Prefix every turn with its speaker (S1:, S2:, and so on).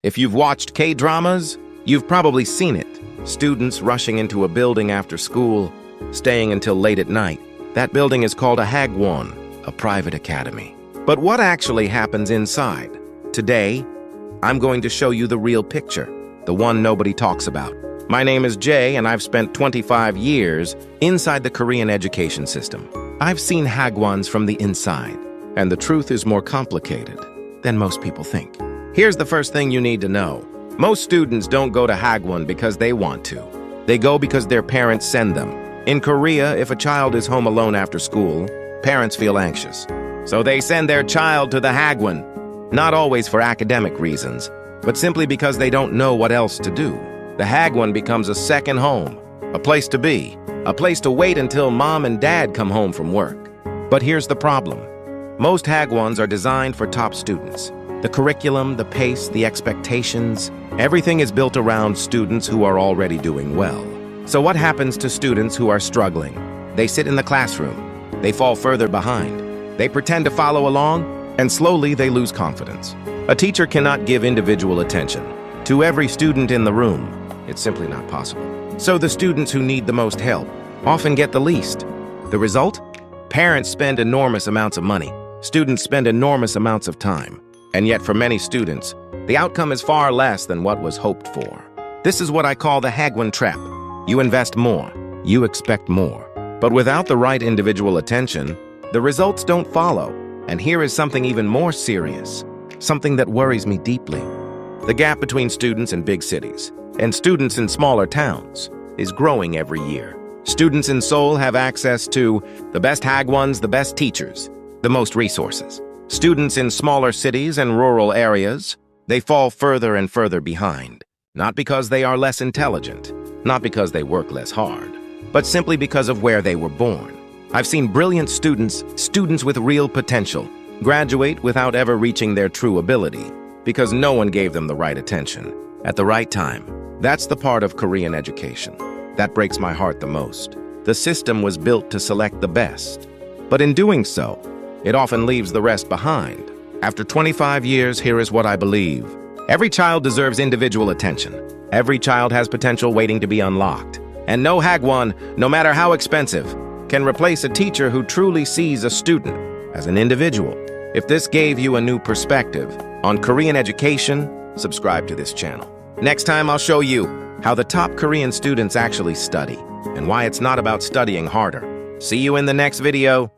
S1: If you've watched K-dramas, you've probably seen it. Students rushing into a building after school, staying until late at night. That building is called a Hagwon, a private academy. But what actually happens inside? Today, I'm going to show you the real picture, the one nobody talks about. My name is Jay, and I've spent 25 years inside the Korean education system. I've seen Hagwons from the inside, and the truth is more complicated than most people think. Here's the first thing you need to know. Most students don't go to Hagwon because they want to. They go because their parents send them. In Korea, if a child is home alone after school, parents feel anxious. So they send their child to the Hagwon, not always for academic reasons, but simply because they don't know what else to do. The Hagwon becomes a second home, a place to be, a place to wait until mom and dad come home from work. But here's the problem. Most Hagwons are designed for top students. The curriculum, the pace, the expectations, everything is built around students who are already doing well. So what happens to students who are struggling? They sit in the classroom. They fall further behind. They pretend to follow along, and slowly they lose confidence. A teacher cannot give individual attention to every student in the room. It's simply not possible. So the students who need the most help often get the least. The result? Parents spend enormous amounts of money. Students spend enormous amounts of time. And yet for many students, the outcome is far less than what was hoped for. This is what I call the Hagwon trap. You invest more, you expect more. But without the right individual attention, the results don't follow. And here is something even more serious, something that worries me deeply. The gap between students in big cities and students in smaller towns is growing every year. Students in Seoul have access to the best Hagwons, the best teachers, the most resources. Students in smaller cities and rural areas, they fall further and further behind. Not because they are less intelligent, not because they work less hard, but simply because of where they were born. I've seen brilliant students with real potential, graduate without ever reaching their true ability because no one gave them the right attention at the right time. That's the part of Korean education that breaks my heart the most. The system was built to select the best, but in doing so, it often leaves the rest behind. After 25 years, here is what I believe. Every child deserves individual attention. Every child has potential waiting to be unlocked. And no Hagwon, no matter how expensive, can replace a teacher who truly sees a student as an individual. If this gave you a new perspective on Korean education, subscribe to this channel. Next time, I'll show you how the top Korean students actually study and why it's not about studying harder. See you in the next video.